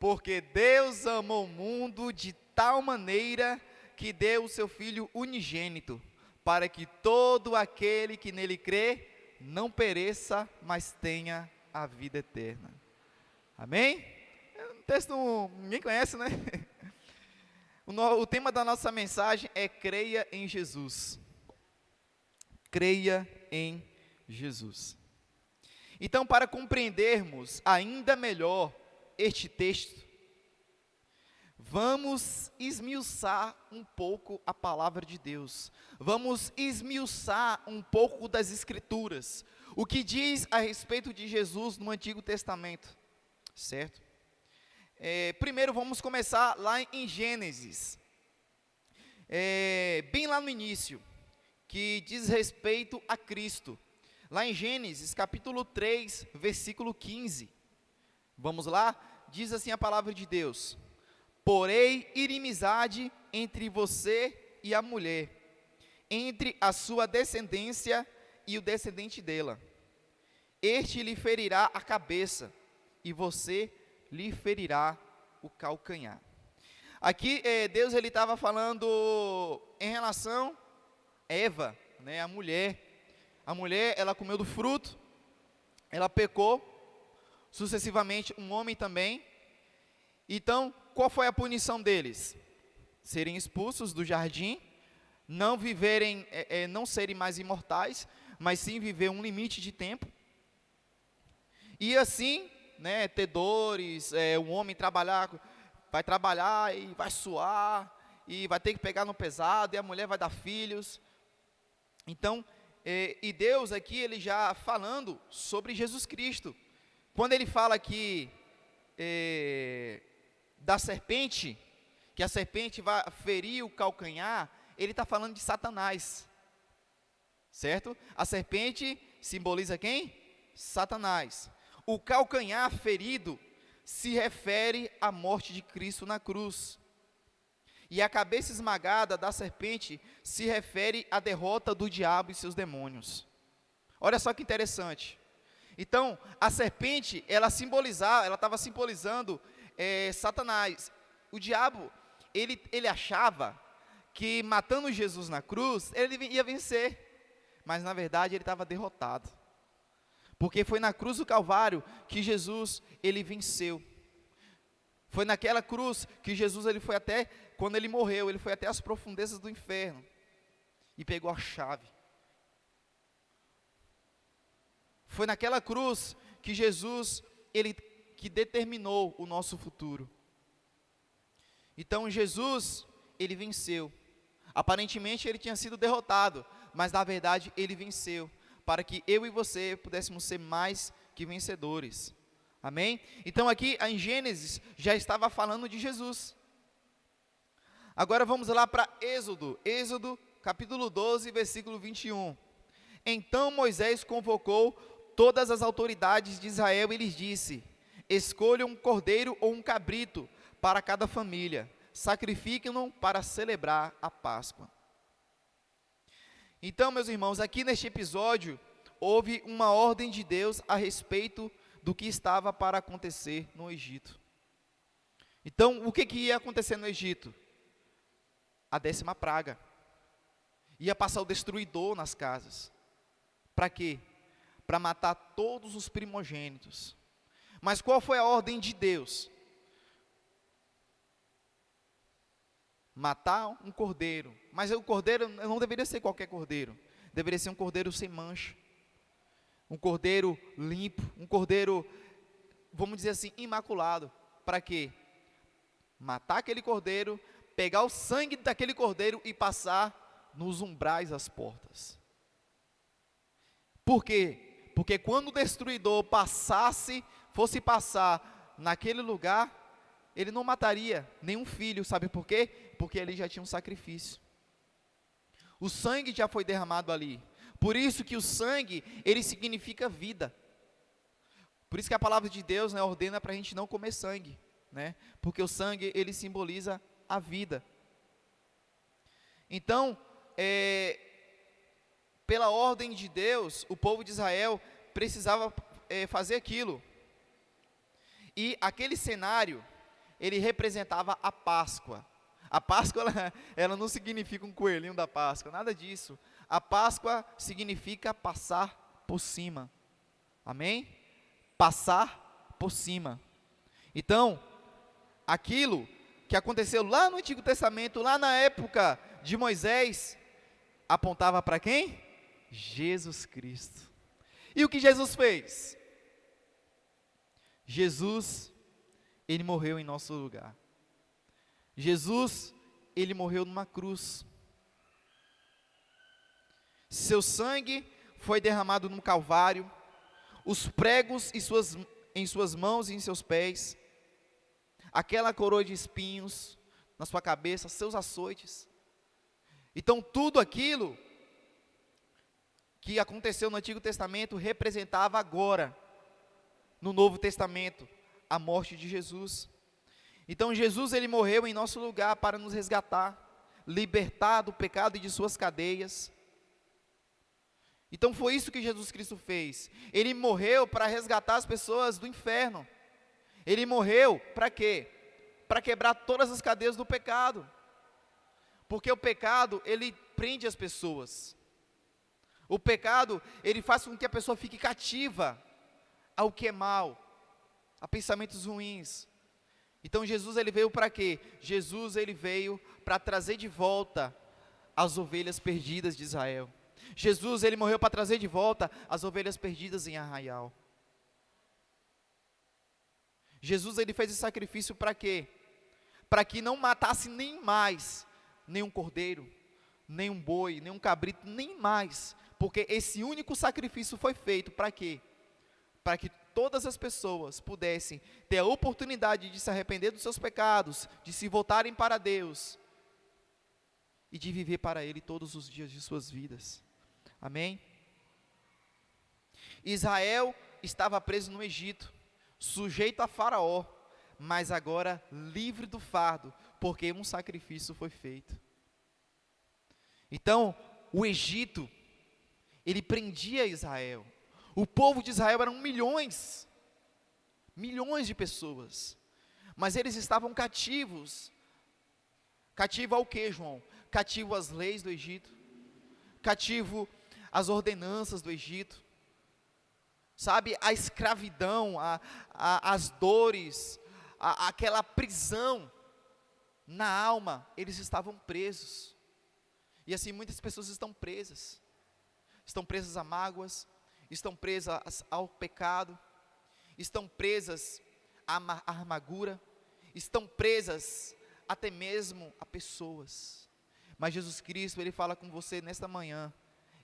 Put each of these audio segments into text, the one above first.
Porque Deus amou o mundo de tal maneira que deu o seu Filho unigênito, para que todo aquele que nele crê não pereça, mas tenha a vida eterna. Amém? É um texto ninguém conhece, né? O tema da nossa mensagem é creia em Jesus. Creia em Jesus. Então, para compreendermos ainda melhor este texto, vamos esmiuçar um pouco a palavra de Deus. Vamos esmiuçar um pouco das Escrituras. O que diz a respeito de Jesus no Antigo Testamento, certo? Primeiro vamos começar lá em Gênesis, bem lá no início, que diz respeito a Cristo. Lá em Gênesis, capítulo 3, versículo 15. Vamos lá? Diz assim a palavra de Deus: porém inimizade entre você e a mulher, entre a sua descendência e o descendente dela. Este lhe ferirá a cabeça, e você lhe ferirá o calcanhar. Aqui Deus ele estava falando em relação a Eva, né, a mulher. A mulher, ela comeu do fruto, ela pecou, sucessivamente um homem também. Então, qual foi a punição deles? Serem expulsos do jardim, não viverem, não serem mais imortais, mas sim viver um limite de tempo. E assim, né, ter dores, um homem vai trabalhar e vai suar, e vai ter que pegar no pesado, e a mulher vai dar filhos. Então, e Deus aqui, ele já falando sobre Jesus Cristo. Quando ele fala aqui da serpente, que a serpente vai ferir o calcanhar, ele está falando de Satanás, certo? A serpente simboliza quem? Satanás. O calcanhar ferido se refere à morte de Cristo na cruz. E a cabeça esmagada da serpente se refere à derrota do diabo e seus demônios. Olha só que interessante. Então, a serpente, ela estava simbolizando Satanás. O diabo, ele achava que matando Jesus na cruz, ele ia vencer. Mas na verdade ele estava derrotado. Porque foi na cruz do Calvário que Jesus, ele venceu. Foi naquela cruz que Jesus, ele foi até, quando ele morreu, ele foi até as profundezas do inferno. E pegou a chave. Foi naquela cruz que Jesus, ele que determinou o nosso futuro. Então Jesus, ele venceu. Aparentemente ele tinha sido derrotado, mas na verdade ele venceu, para que eu e você pudéssemos ser mais que vencedores. Amém? Então aqui em Gênesis já estava falando de Jesus. Agora vamos lá para Êxodo capítulo 12, versículo 21. Então Moisés convocou todas as autoridades de Israel e lhes disse: escolham um cordeiro ou um cabrito para cada família, sacrifiquem-no para celebrar a Páscoa. Então, meus irmãos, aqui neste episódio, houve uma ordem de Deus a respeito do que estava para acontecer no Egito. Então, o que ia acontecer no Egito? A 10ª praga. Ia passar o destruidor nas casas. Para quê? Para matar todos os primogênitos. Mas qual foi a ordem de Deus? Matar um cordeiro. Mas o cordeiro não deveria ser qualquer cordeiro. Deveria ser um cordeiro sem mancha. Um cordeiro limpo. Um cordeiro, vamos dizer assim, imaculado. Para quê? Matar aquele cordeiro, pegar o sangue daquele cordeiro e passar nos umbrais das portas. Por quê? Porque quando o destruidor fosse passar naquele lugar, ele não mataria nenhum filho, sabe por quê? Porque ali já tinha um sacrifício. O sangue já foi derramado ali. Por isso que o sangue, ele significa vida. Por isso que a palavra de Deus, né, ordena para a gente não comer sangue, né? Porque o sangue, ele simboliza a vida. Então, pela ordem de Deus, o povo de Israel precisava fazer aquilo. E aquele cenário ele representava a Páscoa. A Páscoa, ela não significa um coelhinho da Páscoa, nada disso. A Páscoa significa passar por cima. Amém? Passar por cima. Então, aquilo que aconteceu lá no Antigo Testamento, lá na época de Moisés, apontava para quem? Jesus Cristo. E o que Jesus fez? Jesus, ele morreu em nosso lugar. Jesus, ele morreu numa cruz. Seu sangue foi derramado no Calvário, os pregos em suas mãos e em seus pés, aquela coroa de espinhos na sua cabeça, seus açoites. Então tudo aquilo que aconteceu no Antigo Testamento representava agora, no Novo Testamento, a morte de Jesus. Então Jesus, ele morreu em nosso lugar para nos resgatar, libertar do pecado e de suas cadeias. Então foi isso que Jesus Cristo fez. Ele morreu para resgatar as pessoas do inferno. Ele morreu para quê? Para quebrar todas as cadeias do pecado. Porque o pecado, ele prende as pessoas. O pecado, ele faz com que a pessoa fique cativa ao que é mal, a pensamentos ruins. Então Jesus, ele veio para quê? Jesus, ele veio para trazer de volta as ovelhas perdidas de Israel. Jesus, ele morreu para trazer de volta as ovelhas perdidas em Arraial. Jesus, ele fez esse sacrifício para quê? Para que não matasse nem mais nenhum cordeiro, nem um boi, nem um cabrito, nem mais. Porque esse único sacrifício foi feito para quê? Para que todas as pessoas pudessem ter a oportunidade de se arrepender dos seus pecados, de se voltarem para Deus e de viver para Ele todos os dias de suas vidas. Amém? Israel estava preso no Egito, sujeito a Faraó, mas agora livre do fardo, porque um sacrifício foi feito. Então, o Egito, ele prendia Israel. O povo de Israel eram milhões de pessoas, mas eles estavam cativos. Cativo ao que, João? Cativo às leis do Egito, cativo às ordenanças do Egito, sabe, a escravidão, as dores, aquela prisão na alma, eles estavam presos. E assim muitas pessoas estão presas a mágoas, estão presas ao pecado, estão presas à amargura, estão presas até mesmo a pessoas. Mas Jesus Cristo, ele fala com você nesta manhã: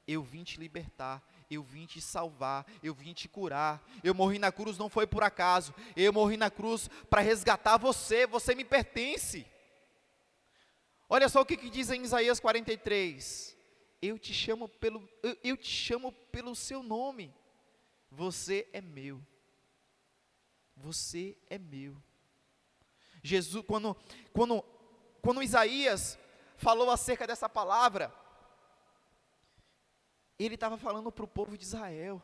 eu vim te libertar, eu vim te salvar, eu vim te curar. Eu morri na cruz não foi por acaso, eu morri na cruz para resgatar você, você me pertence. Olha só o que diz em Isaías 43, eu te chamo pelo seu nome, você é meu, você é meu. Jesus, quando Isaías falou acerca dessa palavra, ele estava falando para o povo de Israel: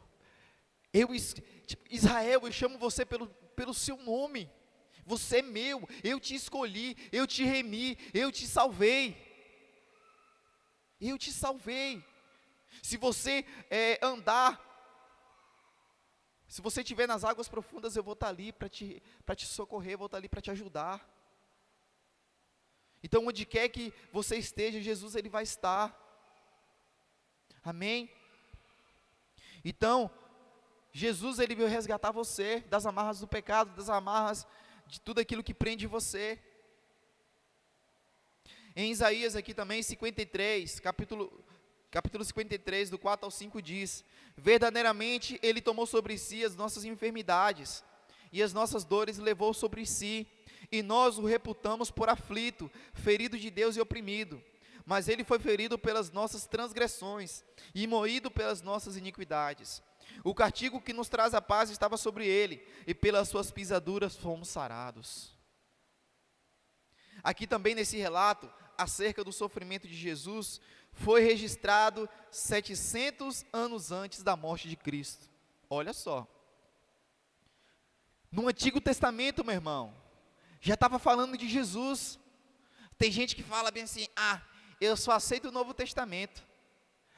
Israel, eu chamo você pelo seu nome, você é meu, eu te escolhi, eu te remi, eu te salvei. Se você se você estiver nas águas profundas, eu vou estar ali para te socorrer, eu vou estar ali para te ajudar. Então, onde quer que você esteja, Jesus, ele vai estar. Amém? Então, Jesus, ele veio resgatar você das amarras do pecado, das amarras de tudo aquilo que prende você. Em Isaías aqui também, 53, capítulo 53, do 4 ao 5 diz: verdadeiramente ele tomou sobre si as nossas enfermidades, e as nossas dores levou sobre si, e nós o reputamos por aflito, ferido de Deus e oprimido. Mas ele foi ferido pelas nossas transgressões, e moído pelas nossas iniquidades. O castigo que nos traz a paz estava sobre ele, e pelas suas pisaduras fomos sarados. Aqui também nesse relato, acerca do sofrimento de Jesus, foi registrado 700 anos antes da morte de Cristo. Olha só. No Antigo Testamento, meu irmão, já estava falando de Jesus. Tem gente que fala bem assim, eu só aceito o Novo Testamento,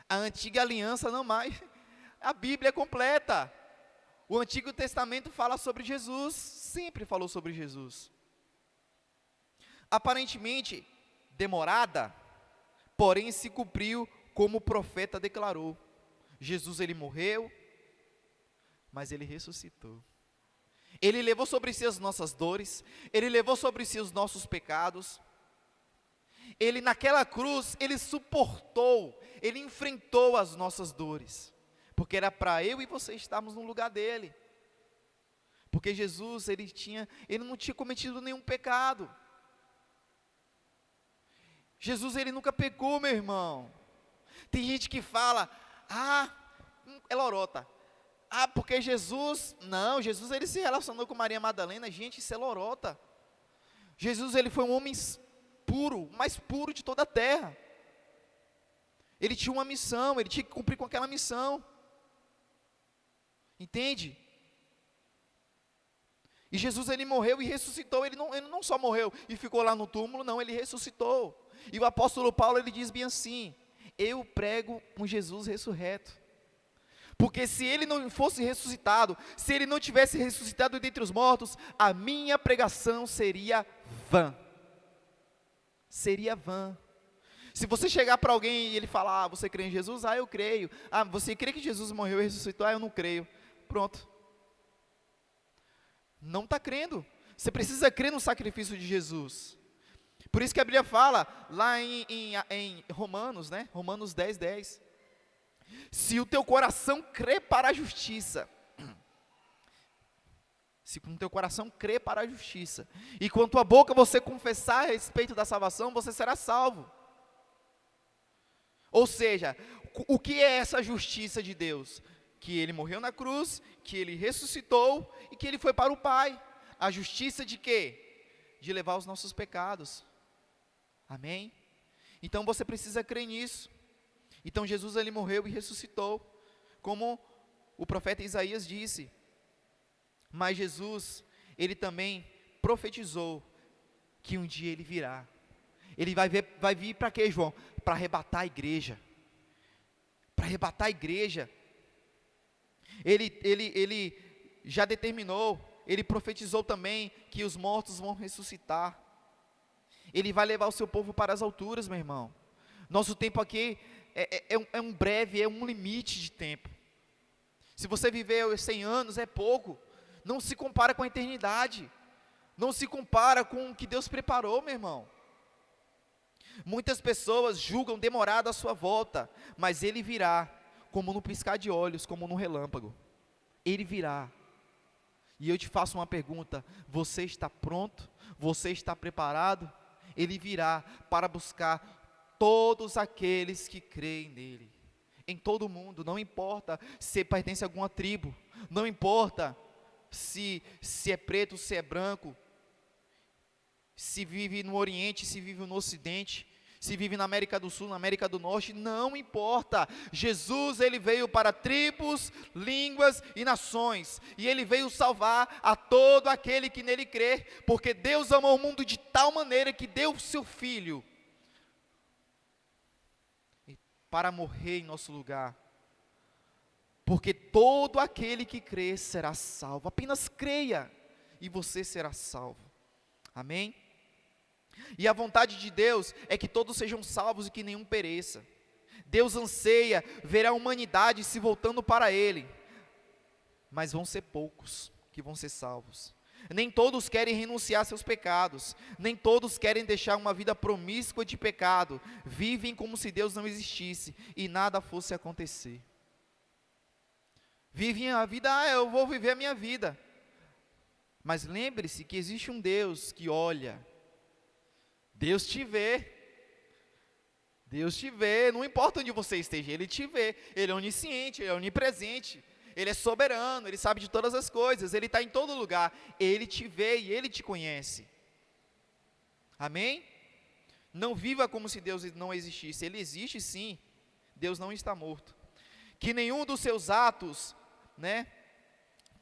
a antiga aliança não mais. A Bíblia é completa. O Antigo Testamento fala sobre Jesus, sempre falou sobre Jesus. Aparentemente demorada, porém se cumpriu como o profeta declarou. Jesus, ele morreu, mas ele ressuscitou. Ele levou sobre si as nossas dores, ele levou sobre si os nossos pecados. Ele naquela cruz, ele suportou, ele enfrentou as nossas dores, porque era para eu e você estarmos no lugar dele. Porque Jesus, ele não tinha cometido nenhum pecado. Jesus, ele nunca pecou, meu irmão. Tem gente que fala, é lorota. Porque Jesus, não, Jesus ele se relacionou com Maria Madalena, gente, isso é lorota. Jesus, ele foi um homem puro, o mais puro de toda a terra. Ele tinha uma missão, ele tinha que cumprir com aquela missão. Entende? E Jesus, ele morreu e ressuscitou. Ele não só morreu e ficou lá no túmulo, não, ele ressuscitou. E o apóstolo Paulo, ele diz bem assim, eu prego um Jesus ressurreto. Porque se ele não fosse ressuscitado, se ele não tivesse ressuscitado dentre os mortos, a minha pregação seria vã. Seria vã. Se você chegar para alguém e ele falar, você crê em Jesus? Eu creio. Você crê que Jesus morreu e ressuscitou? Eu não creio. Pronto. Não está crendo. Você precisa crer no sacrifício de Jesus. Por isso que a Bíblia fala, lá em Romanos, né? Romanos 10, 10. Se o teu coração crê para a justiça, se com o teu coração crê para a justiça, e com a tua boca você confessar a respeito da salvação, você será salvo. Ou seja, o que é essa justiça de Deus? Que ele morreu na cruz, que ele ressuscitou e que ele foi para o Pai. A justiça de quê? De levar os nossos pecados. Amém? Então você precisa crer nisso. Então Jesus, ele morreu e ressuscitou, como o profeta Isaías disse. Mas Jesus, ele também profetizou que um dia ele virá. Ele vai vir para quê, João? Para arrebatar a igreja. Para arrebatar a igreja. Ele já determinou, ele profetizou também que os mortos vão ressuscitar. Ele vai levar o seu povo para as alturas, meu irmão. Nosso tempo aqui é um breve, é um limite de tempo. Se você viveu 100 anos, é pouco. Não se compara com a eternidade. Não se compara com o que Deus preparou, meu irmão. Muitas pessoas julgam demorada a sua volta, mas ele virá, como no piscar de olhos, como no relâmpago. Ele virá. E eu te faço uma pergunta, você está pronto? Você está preparado? Ele virá para buscar todos aqueles que creem nele, em todo o mundo, não importa se pertence a alguma tribo, não importa se é preto, se é branco, se vive no Oriente, se vive no Ocidente, se vive na América do Sul, na América do Norte, não importa. Jesus, ele veio para tribos, línguas e nações, e ele veio salvar a todo aquele que nele crê, porque Deus amou o mundo de tal maneira que deu o seu Filho para morrer em nosso lugar, porque todo aquele que crê será salvo. Apenas creia e você será salvo. Amém? E a vontade de Deus é que todos sejam salvos e que nenhum pereça. Deus anseia ver a humanidade se voltando para Ele, mas vão ser poucos que vão ser salvos. Nem todos querem renunciar a seus pecados, nem todos querem deixar uma vida promíscua de pecado, vivem como se Deus não existisse e nada fosse acontecer. Vivem a vida, eu vou viver a minha vida. Mas lembre-se que existe um Deus que olha, Deus te vê, não importa onde você esteja, Ele te vê, Ele é onisciente, Ele é onipresente, Ele é soberano, Ele sabe de todas as coisas, Ele está em todo lugar, Ele te vê e Ele te conhece. Amém? Não viva como se Deus não existisse, Ele existe sim, Deus não está morto. Que nenhum dos seus atos,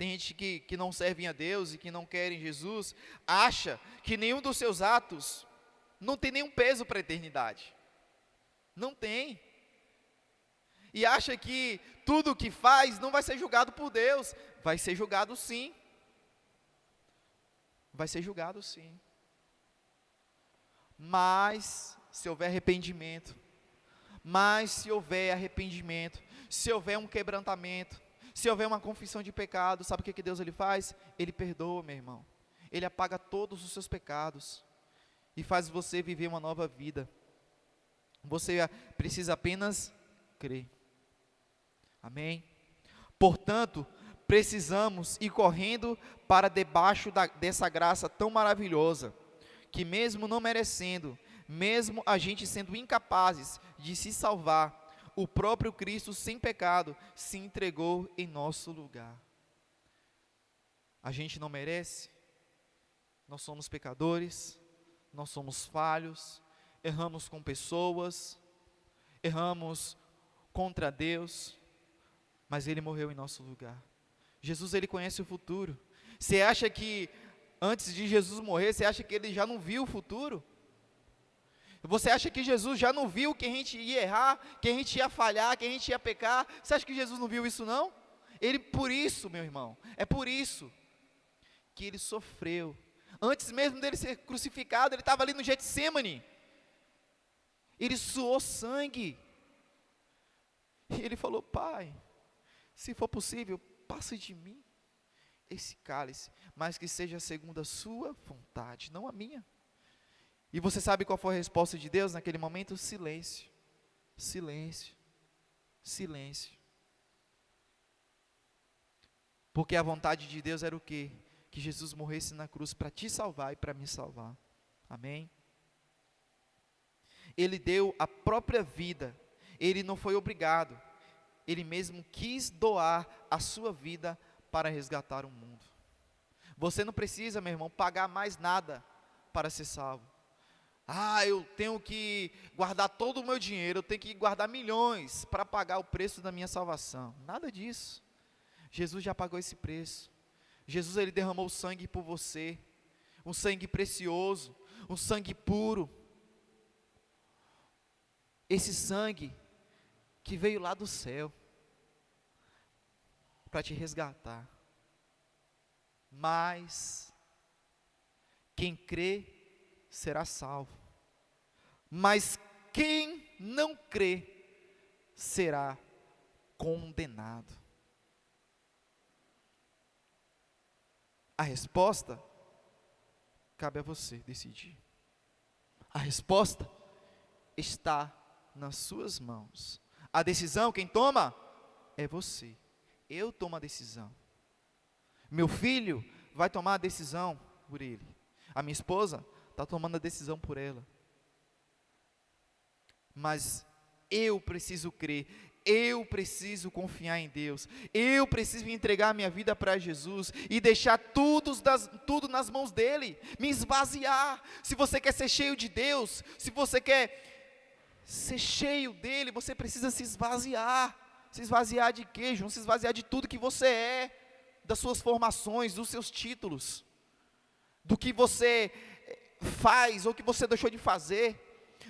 Tem gente que não serve a Deus e que não querem Jesus, acha que nenhum dos seus atos não tem nenhum peso para a eternidade. Não tem. E acha que tudo o que faz não vai ser julgado por Deus. Vai ser julgado sim. Vai ser julgado sim. Mas, se houver arrependimento, se houver um quebrantamento, se houver uma confissão de pecado, sabe o que Deus ele faz? Ele perdoa, meu irmão. Ele apaga todos os seus pecados e faz você viver uma nova vida. Você precisa apenas crer. Amém? Portanto, precisamos ir correndo para debaixo dessa graça tão maravilhosa, que mesmo não merecendo, mesmo a gente sendo incapazes de se salvar, o próprio Cristo sem pecado se entregou em nosso lugar. A gente não merece, nós somos pecadores, nós somos falhos, erramos com pessoas, erramos contra Deus, mas Ele morreu em nosso lugar. Jesus, Ele conhece o futuro. Você acha que antes de Jesus morrer, você acha que Ele já não viu o futuro? Você acha que Jesus já não viu que a gente ia errar, que a gente ia falhar, que a gente ia pecar? Você acha que Jesus não viu isso não? Ele, por isso, meu irmão, é por isso que Ele sofreu. Antes mesmo dele ser crucificado, Ele estava ali no Getsêmani. Ele suou sangue. E Ele falou: Pai, se for possível, passa de mim esse cálice, mas que seja segundo a sua vontade, não a minha. E você sabe qual foi a resposta de Deus naquele momento? Silêncio, silêncio, silêncio. Porque a vontade de Deus era o quê? Que Jesus morresse na cruz para te salvar e para me salvar. Amém? Ele deu a própria vida, Ele não foi obrigado, Ele mesmo quis doar a sua vida para resgatar o mundo. Você não precisa, meu irmão, pagar mais nada para ser salvo. Eu tenho que guardar todo o meu dinheiro, eu tenho que guardar milhões para pagar o preço da minha salvação. Nada disso. Jesus já pagou esse preço. Jesus, Ele derramou sangue por você, um sangue precioso, um sangue puro. Esse sangue que veio lá do céu para te resgatar. Mas quem crê será salvo. Mas quem não crê será condenado. A resposta cabe a você decidir. A resposta está nas suas mãos. A decisão, quem toma? É você. Eu tomo a decisão. Meu filho vai tomar a decisão por ele. A minha esposa está tomando a decisão por ela. Mas eu preciso crer, eu preciso confiar em Deus, eu preciso entregar minha vida para Jesus e deixar tudo nas mãos dEle, me esvaziar. Se você quer ser cheio de Deus, se você quer ser cheio dEle, você precisa se esvaziar. Se esvaziar de quê, João? Se esvaziar de tudo que você é, das suas formações, dos seus títulos, do que você faz ou que você deixou de fazer,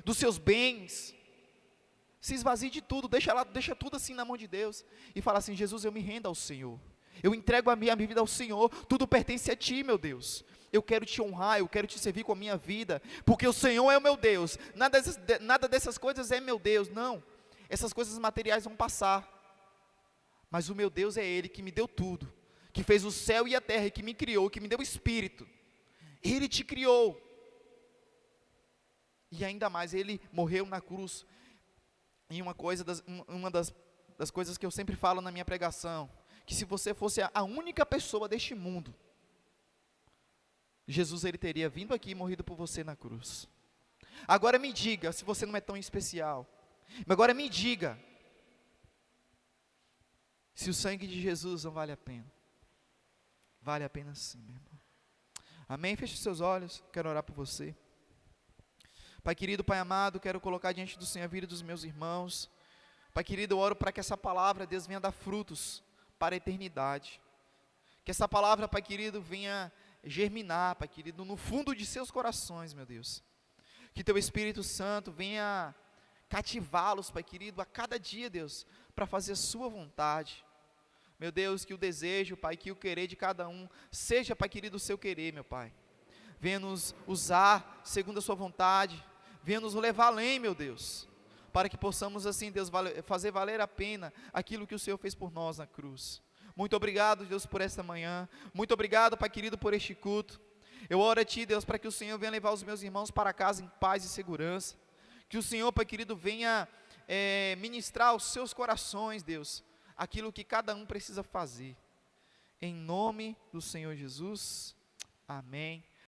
dos seus bens. Se esvazie de tudo, deixa tudo assim na mão de Deus e fala assim: Jesus, eu me rendo ao Senhor, eu entrego a minha vida ao Senhor, tudo pertence a Ti, meu Deus. Eu quero Te honrar, eu quero Te servir com a minha vida, porque o Senhor é o meu Deus. Nada dessas coisas é meu Deus, não. Essas coisas materiais vão passar, mas o meu Deus é Ele que me deu tudo, que fez o céu e a terra, que me criou, que me deu o Espírito. Ele te criou. E ainda mais, Ele morreu na cruz. E uma das coisas que eu sempre falo na minha pregação, que se você fosse a única pessoa deste mundo, Jesus, Ele teria vindo aqui e morrido por você na cruz. Agora me diga, se você não é tão especial, mas agora me diga, se o sangue de Jesus não vale a pena. Vale a pena sim, meu irmão. Amém? Feche os seus olhos, quero orar por você. Pai querido, Pai amado, quero colocar diante do Senhor a vida dos meus irmãos. Pai querido, eu oro para que essa palavra, Deus, venha dar frutos para a eternidade. Que essa palavra, Pai querido, venha germinar, Pai querido, no fundo de seus corações, meu Deus. Que Teu Espírito Santo venha cativá-los, Pai querido, a cada dia, Deus, para fazer a Sua vontade. Meu Deus, que o desejo, Pai, que o querer de cada um seja, Pai querido, o Seu querer, meu Pai. Venha nos usar segundo a Sua vontade, venha nos levar além, meu Deus, para que possamos assim, Deus, fazer valer a pena aquilo que o Senhor fez por nós na cruz. Muito obrigado, Deus, por esta manhã. Muito obrigado, Pai querido, por este culto. Eu oro a Ti, Deus, para que o Senhor venha levar os meus irmãos para casa em paz e segurança. Que o Senhor, Pai querido, venha ministrar aos seus corações, Deus, aquilo que cada um precisa fazer. Em nome do Senhor Jesus. Amém.